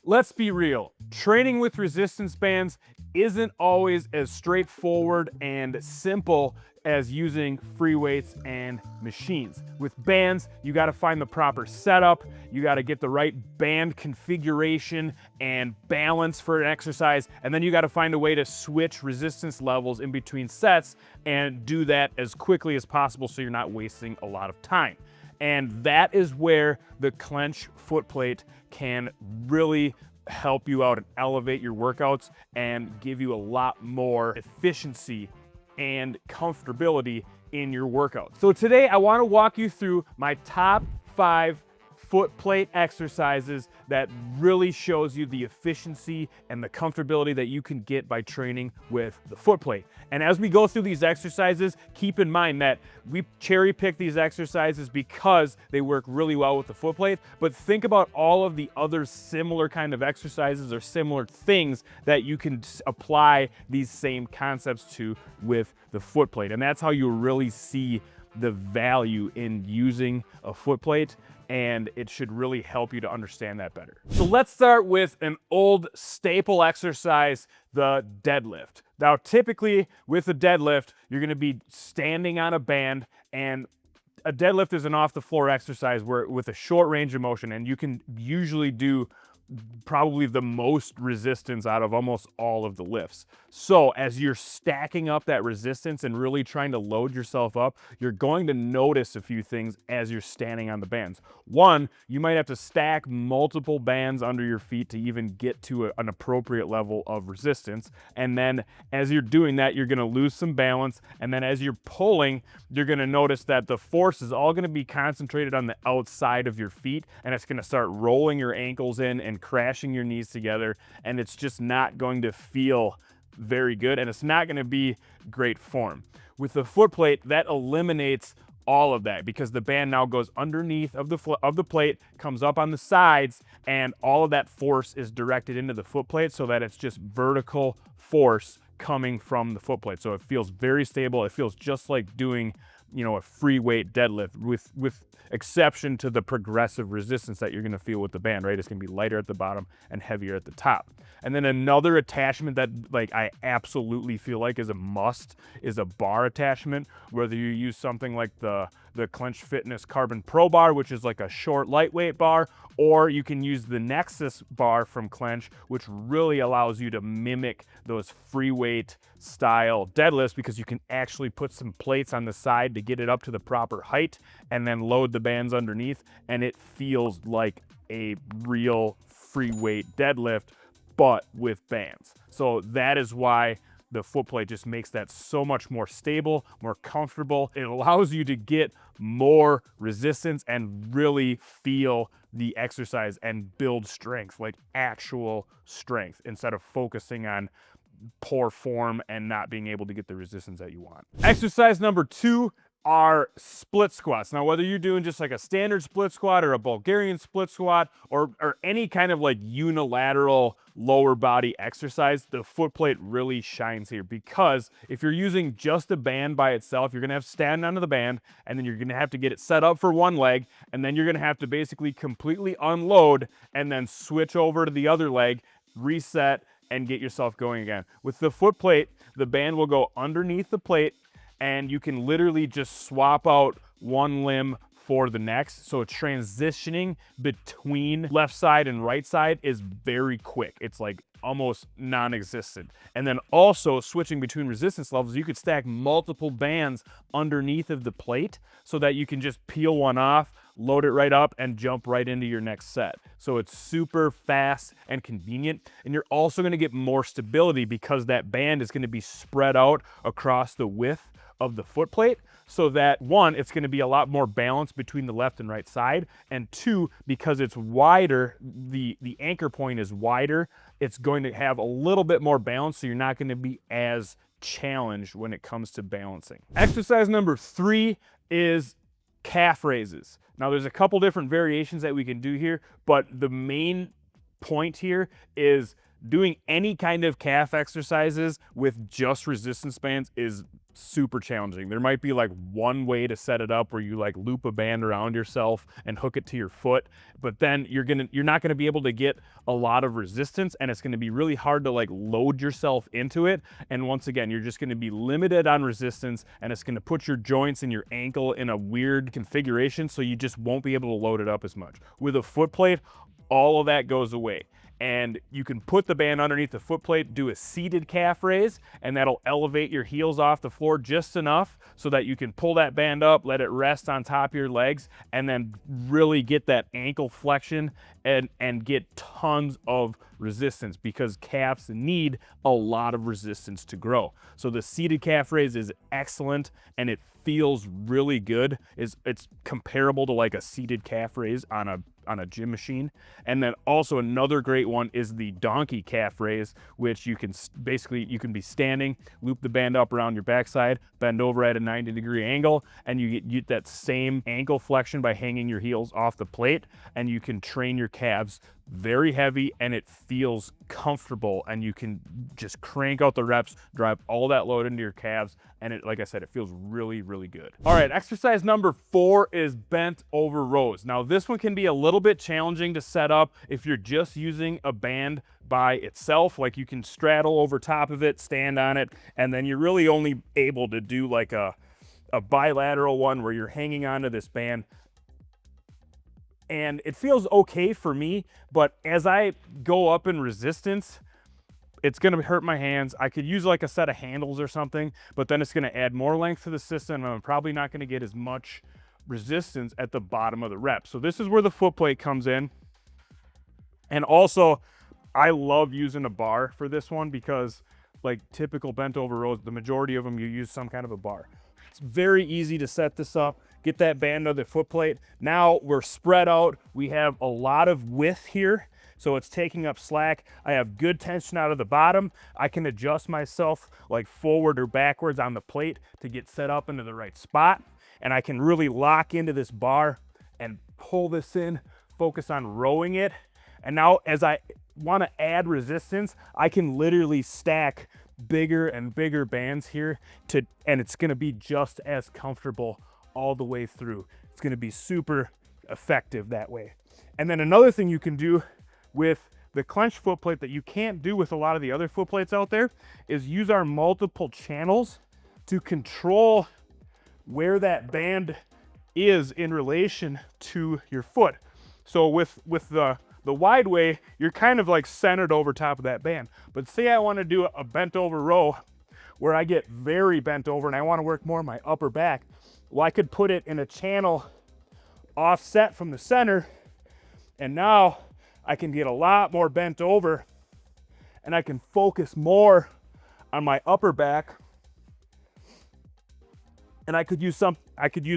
Let's be real, training with resistance bands isn't always as straightforward and simple as using free weights and machines. With bands, you gotta find the proper setup, you gotta get the right band configuration and balance for an exercise, and then you gotta find a way to switch resistance levels in between sets and do that as quickly as possible so you're not wasting a lot of time. And that is where the Clench Footplate can really help you out and elevate your workouts and give you a lot more efficiency and comfortability in your workout. So today I want to walk you through my top 5 foot plate exercises that really shows you the efficiency and the comfortability that you can get by training with the foot plate. And as we go through these exercises, keep in mind that we cherry pick these exercises because they work really well with the foot plate, but think about all of the other similar kind of exercises or similar things that you can apply these same concepts to with the foot plate. And that's how you really see the value in using a foot plate, and it should really help you to understand that better. So let's start with an old staple exercise, the deadlift. Now, typically with a deadlift, you're gonna be standing on a band, and a deadlift is an off the floor exercise where with a short range of motion, and you can usually do probably the most resistance out of almost all of the lifts. So as you're stacking up that resistance and really trying to load yourself up, you're going to notice a few things as you're standing on the bands. One, you might have to stack multiple bands under your feet to even get to an appropriate level of resistance. And then as you're doing that, you're gonna lose some balance. And then as you're pulling, you're gonna notice that the force is all gonna be concentrated on the outside of your feet, and it's gonna start rolling your ankles in and crashing your knees together, and it's just not going to feel very good, and it's not going to be great form. With the foot plate, that eliminates all of that because the band now goes underneath of the plate, comes up on the sides, and all of that force is directed into the foot plate so that it's just vertical force coming from the foot plate. So it feels very stable. It feels just like doing, you know, a free weight deadlift with exception to the progressive resistance that you're going to feel with the band, right? It's going to be lighter at the bottom and heavier at the top. And then another attachment that like I absolutely feel like is a must is a bar attachment, whether you use something like the Clench Fitness Carbon Pro bar, which is like a short lightweight bar, or you can use the Nexus bar from Clench, which really allows you to mimic those free weight style deadlifts because you can actually put some plates on the side to get it up to the proper height and then load the bands underneath, and it feels like a real free weight deadlift but with bands. So that is why the foot plate just makes that so much more stable, more comfortable. It allows you to get more resistance and really feel the exercise and build strength, like actual strength, instead of focusing on poor form and not being able to get the resistance that you want. Exercise number 2 are split squats. Now, whether you're doing just like a standard split squat or a Bulgarian split squat or any kind of like unilateral lower body exercise, the foot plate really shines here because if you're using just a band by itself, you're gonna have to stand onto the band and then you're gonna have to get it set up for one leg, and then you're gonna have to basically completely unload and then switch over to the other leg, reset, and get yourself going again. With the foot plate, the band will go underneath the plate, and you can literally just swap out one limb for the next. So transitioning between left side and right side is very quick. It's like almost non-existent. And then also switching between resistance levels, you could stack multiple bands underneath of the plate so that you can just peel one off, load it right up, and jump right into your next set. So it's super fast and convenient. And you're also gonna get more stability because that band is gonna be spread out across the width of the foot plate, so that one, it's going to be a lot more balance between the left and right side, and two, because it's wider, the anchor point is wider, it's going to have a little bit more balance, so you're not going to be as challenged when it comes to balancing. Exercise number 3 is calf raises. Now there's a couple different variations that we can do here, but the main point here is doing any kind of calf exercises with just resistance bands is super challenging. There might be like one way to set it up where you like loop a band around yourself and hook it to your foot, but then you're not gonna be able to get a lot of resistance, and it's gonna be really hard to like load yourself into it. And once again, you're just gonna be limited on resistance, and it's gonna put your joints and your ankle in a weird configuration, so you just won't be able to load it up as much. With a foot plate, all of that goes away. And you can put the band underneath the foot plate, do a seated calf raise, and that'll elevate your heels off the floor just enough so that you can pull that band up, let it rest on top of your legs, and then really get that ankle flexion and get tons of resistance, because calves need a lot of resistance to grow. So the seated calf raise is excellent, and it feels really good. It's comparable to like a seated calf raise on a gym machine. And then also another great one is the donkey calf raise, which you can basically, you can be standing, loop the band up around your backside, bend over at a 90-degree angle, and you get that same ankle flexion by hanging your heels off the plate, and you can train your calves very heavy, and it feels comfortable, and you can just crank out the reps, drive all that load into your calves, and it, like I said, it feels really, really good. All right, exercise number 4 is bent over rows. Now this one can be a little bit challenging to set up if you're just using a band by itself. Like you can straddle over top of it, stand on it, and then you're really only able to do like a bilateral one where you're hanging onto this band. And it feels okay for me, but as I go up in resistance, it's gonna hurt my hands. I could use like a set of handles or something, but then it's gonna add more length to the system, and I'm probably not gonna get as much resistance at the bottom of the rep. So this is where the foot plate comes in. And also, I love using a bar for this one, because like typical bent over rows, the majority of them you use some kind of a bar. It's very easy to set this up. Get that band of the foot plate. Now we're spread out. We have a lot of width here, so it's taking up slack. I have good tension out of the bottom. I can adjust myself like forward or backwards on the plate to get set up into the right spot. And I can really lock into this bar and pull this in, focus on rowing it. And now as I want to add resistance, I can literally stack bigger and bigger bands here and it's going to be just as comfortable all the way through. It's going to be super effective that way. And then another thing you can do with the Clench foot plate that you can't do with a lot of the other foot plates out there is use our multiple channels to control where that band is in relation to your foot. So with the wide way, you're kind of like centered over top of that band. But say I want to do a bent over row where I get very bent over and I want to work more of my upper back. Well, I could put it in a channel offset from the center, and now I can get a lot more bent over, and I can focus more on my upper back. And I could use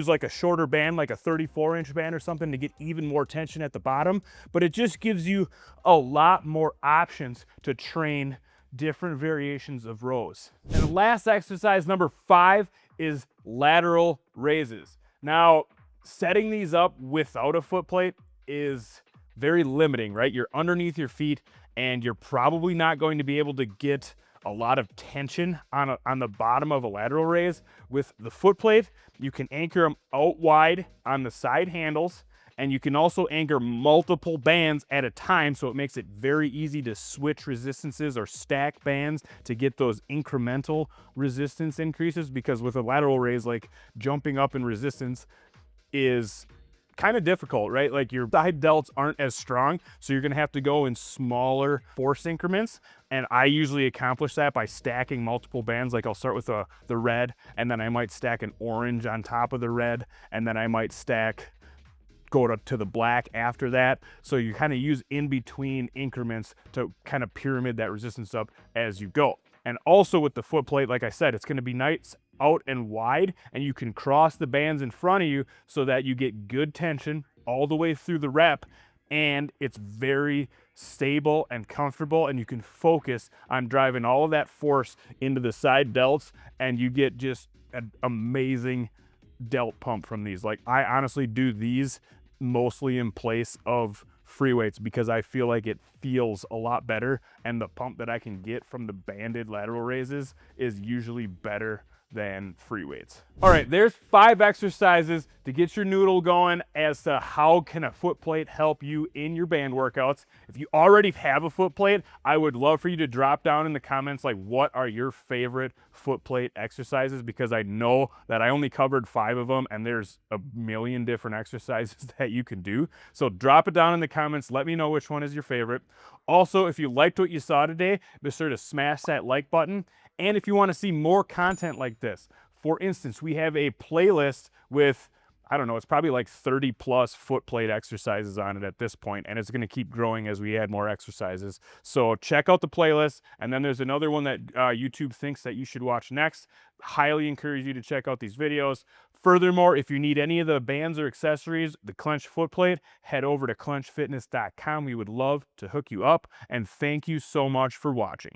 like a shorter band, like a 34-inch band or something, to get even more tension at the bottom. But it just gives you a lot more options to train different variations of rows. And the last exercise, number 5, is lateral raises. Now, setting these up without a foot plate is very limiting, right? You're underneath your feet, and you're probably not going to be able to get a lot of tension on the bottom of a lateral raise. With the foot plate, you can anchor them out wide on the side handles, and you can also anchor multiple bands at a time, so it makes it very easy to switch resistances or stack bands to get those incremental resistance increases. Because with a lateral raise, like jumping up in resistance is kind of difficult, right? Like your side delts aren't as strong, so you're gonna have to go in smaller force increments. And I usually accomplish that by stacking multiple bands. Like I'll start with the red, and then I might stack an orange on top of the red, and then I might go to the black after that. So you kind of use in between increments to kind of pyramid that resistance up as you go. And also with the foot plate, like I said, it's going to be nice out and wide, and you can cross the bands in front of you so that you get good tension all the way through the rep, and it's very stable and comfortable, and you can focus on driving all of that force into the side delts, and you get just an amazing delt pump from these. Like I honestly do these mostly in place of free weights because I feel like it feels a lot better, and the pump that I can get from the banded lateral raises is usually better than free weights. All right, there's 5 exercises to get your noodle going as to how can a foot plate help you in your band workouts. If you already have a foot plate, I would love for you to drop down in the comments like what are your favorite foot plate exercises, because I know that I only covered 5 of them and there's a million different exercises that you can do. So drop it down in the comments, let me know which one is your favorite. Also, if you liked what you saw today, be sure to smash that like button. And if you want to see more content like this, for instance, we have a playlist with, I don't know, it's probably like 30 plus foot plate exercises on it at this point, and it's going to keep growing as we add more exercises. So check out the playlist. And then there's another one that YouTube thinks that you should watch next. Highly encourage you to check out these videos. Furthermore, if you need any of the bands or accessories, the Clench Footplate, head over to clenchfitness.com. We would love to hook you up. And thank you so much for watching.